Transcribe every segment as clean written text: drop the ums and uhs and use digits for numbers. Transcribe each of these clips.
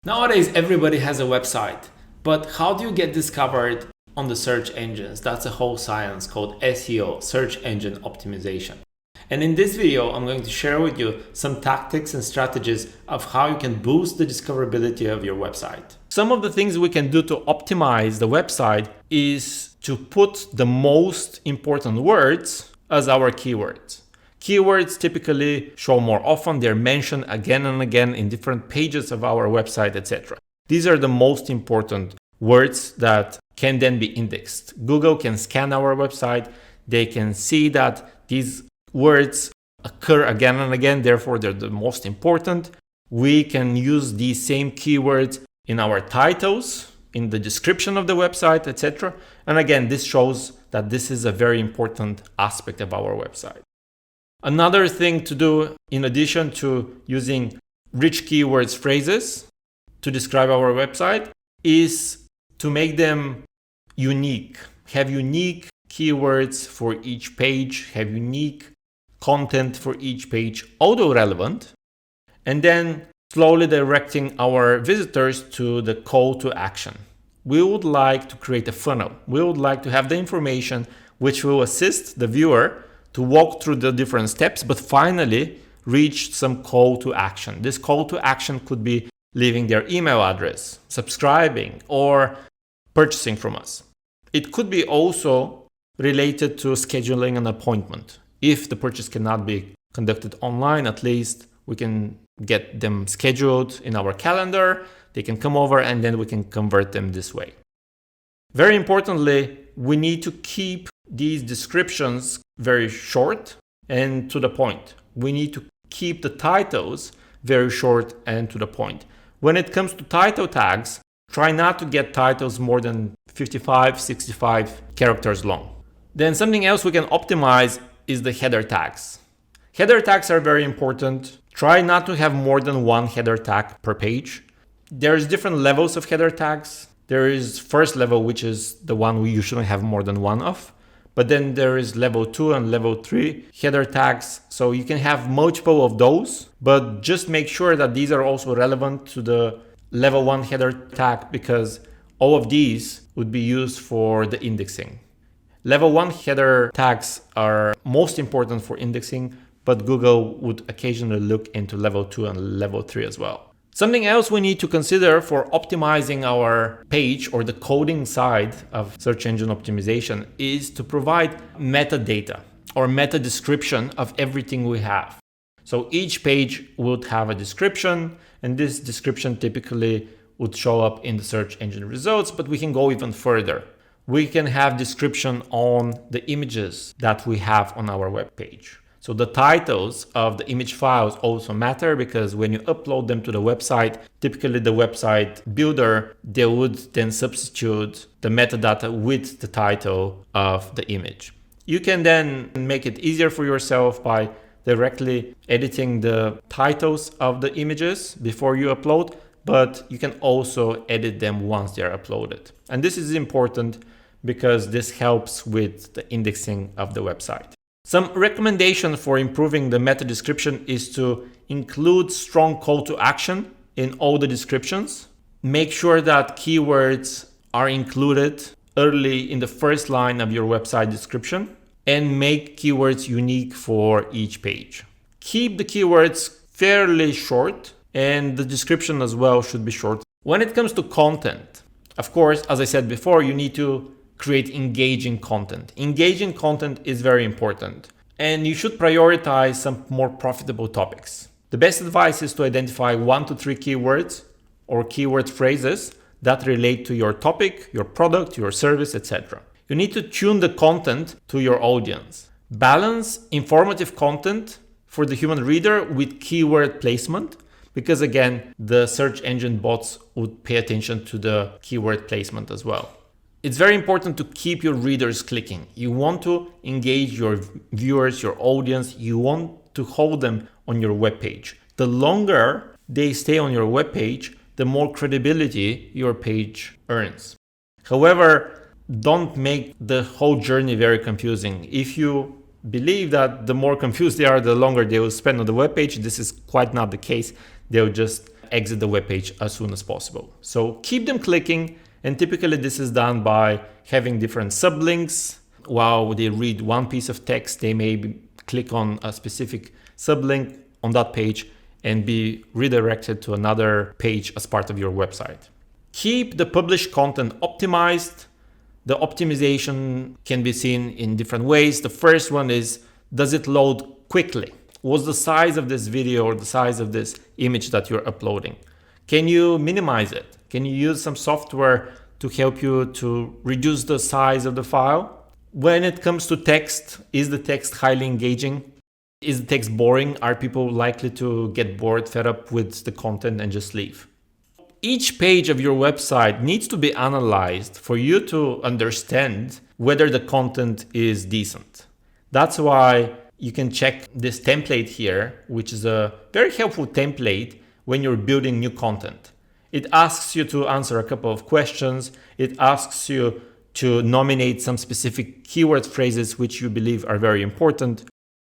Nowadays, everybody has a website, but how do you get discovered on the search engines? That's a whole science called SEO, search engine optimization. And in this video, I'm going to share with you some tactics and strategies of how you can boost the discoverability of your website. Some of the things we can do to optimize the website is to put the most important words as our keywords. Keywords typically show more often, they're mentioned again and again in different pages of our website, etc. These are the most important words that can then be indexed. Google can scan our website, they can see that these words occur again and again, therefore they're the most important. We can use these same keywords in our titles, in the description of the website, etc. And again, this shows that this is a very important aspect of our website. Another thing to do, in addition to using rich keywords phrases to describe our website, is to make them unique. Have unique keywords for each page, have unique content for each page, auto relevant, and then slowly directing our visitors to the call to action. We would like to create a funnel. We would like to have the information which will assist the viewer to walk through the different steps, but finally reach some call to action. This call to action could be leaving their email address, subscribing, or purchasing from us. It could be also related to scheduling an appointment. If the purchase cannot be conducted online, at least we can get them scheduled in our calendar. They can come over and then we can convert them this way. Very importantly, we need to keep these descriptions very short and to the point. We need to keep the titles very short and to the point. When it comes to title tags, try not to get titles more than 55, 65 characters long. Then something else we can optimize is the header tags. Header tags are very important. Try not to have more than one header tag per page. There's different levels of header tags. There is first level, which is the one we usually have more than one of. But then there is level 2 and level 3 header tags. So you can have multiple of those, but just make sure that these are also relevant to the level 1 header tag, because all of these would be used for the indexing. Level 1 header tags are most important for indexing, but Google would occasionally look into level 2 and level 3 as well. Something else we need to consider for optimizing our page or the coding side of search engine optimization is to provide metadata or meta description of everything we have. So each page would have a description, and this description typically would show up in the search engine results, but we can go even further. We can have description on the images that we have on our web page. So the titles of the image files also matter, because when you upload them to the website, typically the website builder, they would then substitute the metadata with the title of the image. You can then make it easier for yourself by directly editing the titles of the images before you upload, but you can also edit them once they're uploaded. And this is important because this helps with the indexing of the website. Some recommendation for improving the meta description is to include strong call to action in all the descriptions. Make sure that keywords are included early in the first line of your website description, and make keywords unique for each page. Keep the keywords fairly short, and the description as well should be short. When it comes to content, of course, as I said before, you need to create engaging content. Engaging content is very important, and you should prioritize some more profitable topics. The best advice is to identify 1 to 3 keywords or keyword phrases that relate to your topic, your product, your service, etc. You need to tune the content to your audience. Balance informative content for the human reader with keyword placement, because again, the search engine bots would pay attention to the keyword placement as well. It's very important to keep your readers clicking. You want to engage your viewers, your audience. You want to hold them on your webpage. The longer they stay on your webpage, the more credibility your page earns. However, don't make the whole journey very confusing. If you believe that the more confused they are, the longer they will spend on the webpage, this is quite not the case. They'll just exit the web page as soon as possible. So keep them clicking, and typically this is done by having different sublinks. While they read one piece of text, they may click on a specific sublink on that page and be redirected to another page as part of your website. Keep the published content optimized. The optimization can be seen in different ways. The first one is, does it load quickly? What's the size of this video or the size of this image that you're uploading? Can you minimize it? Can you use some software to help you to reduce the size of the file? When it comes to text, is the text highly engaging? Is the text boring? Are people likely to get bored, fed up with the content and just leave? Each page of your website needs to be analyzed for you to understand whether the content is decent. That's why you can check this template here, which is a very helpful template when you're building new content. It asks you to answer a couple of questions. It asks you to nominate some specific keyword phrases which you believe are very important.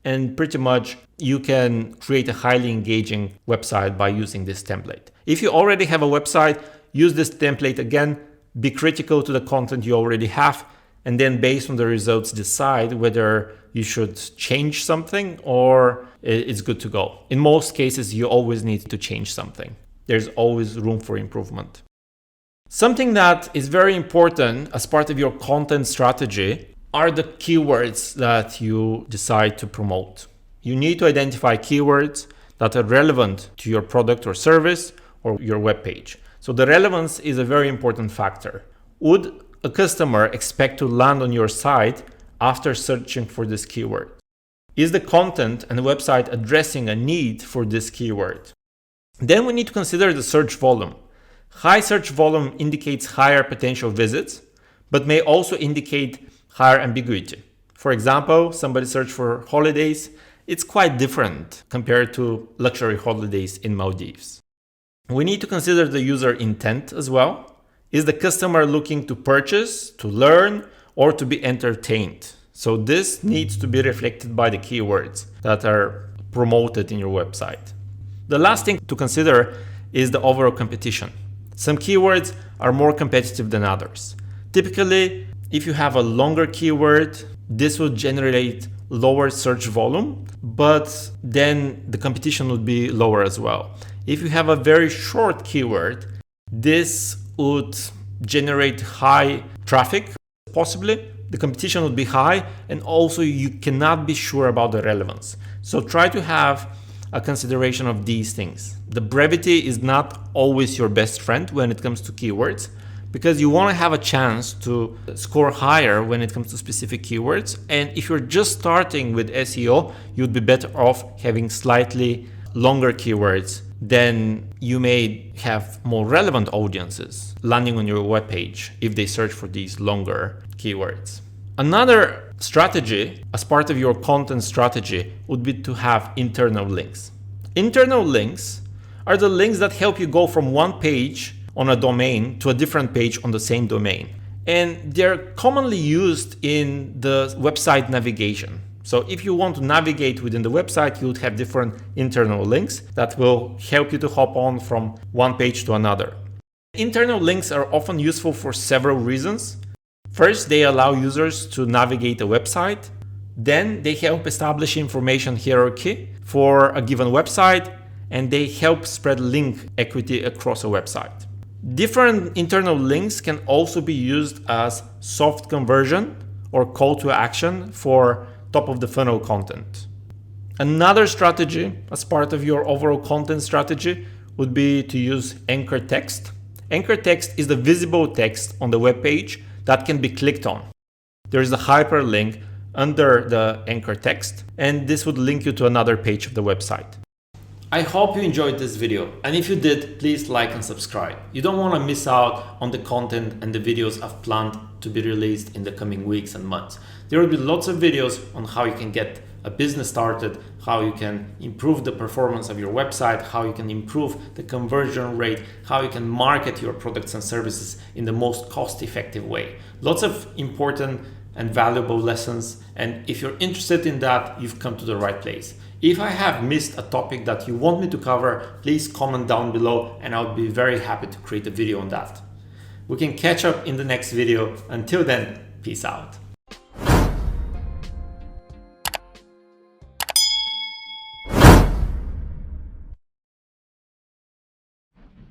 And pretty much you can create a highly engaging website by using this template. If you already have a website, use this template again, be critical to the content you already have, and then based on the results, decide whether you should change something or it's good to go. In most cases, you always need to change something. There's always room for improvement. Something that is very important as part of your content strategy are the keywords that you decide to promote. You need to identify keywords that are relevant to your product or service or your web page. So the relevance is a very important factor. Would a customer expect to land on your site after searching for this keyword? Is the content and the website addressing a need for this keyword? Then we need to consider the search volume. High search volume indicates higher potential visits, but may also indicate higher ambiguity. For example, somebody searched for holidays. It's quite different compared to luxury holidays in Maldives. We need to consider the user intent as well. Is the customer looking to purchase, to learn, or to be entertained? So this needs to be reflected by the keywords that are promoted in your website. The last thing to consider is the overall competition. Some keywords are more competitive than others. Typically, if you have a longer keyword, this will generate lower search volume, but then the competition would be lower as well. If you have a very short keyword, this would generate high traffic, possibly. The competition would be high, and also you cannot be sure about the relevance. So try to have a consideration of these things. The brevity is not always your best friend when it comes to keywords, because you want to have a chance to score higher when it comes to specific keywords. And if you're just starting with SEO, you'd be better off having slightly longer keywords. Then you may have more relevant audiences landing on your webpage if they search for these longer keywords. Another strategy as part of your content strategy would be to have internal links. Internal links are the links that help you go from one page on a domain to a different page on the same domain. And they're commonly used in the website navigation. So if you want to navigate within the website, you would have different internal links that will help you to hop on from one page to another. Internal links are often useful for several reasons. First, they allow users to navigate a website. Then they help establish information hierarchy for a given website, and they help spread link equity across a website. Different internal links can also be used as soft conversion or call to action for top of the funnel content. Another strategy as part of your overall content strategy would be to use anchor text. Anchor text is the visible text on the web page that can be clicked on. There is a hyperlink under the anchor text, and this would link you to another page of the website. I hope you enjoyed this video, and if you did, please like and subscribe. You don't want to miss out on the content and the videos I've planned to be released in the coming weeks and months. There will be lots of videos on how you can get a business started, how you can improve the performance of your website, how you can improve the conversion rate, how you can market your products and services in the most cost-effective way. Lots of important and valuable lessons, and if you're interested in that, you've come to the right place. If I have missed a topic that you want me to cover, please comment down below and I'll be very happy to create a video on that. We can catch up in the next video. Until then, peace out.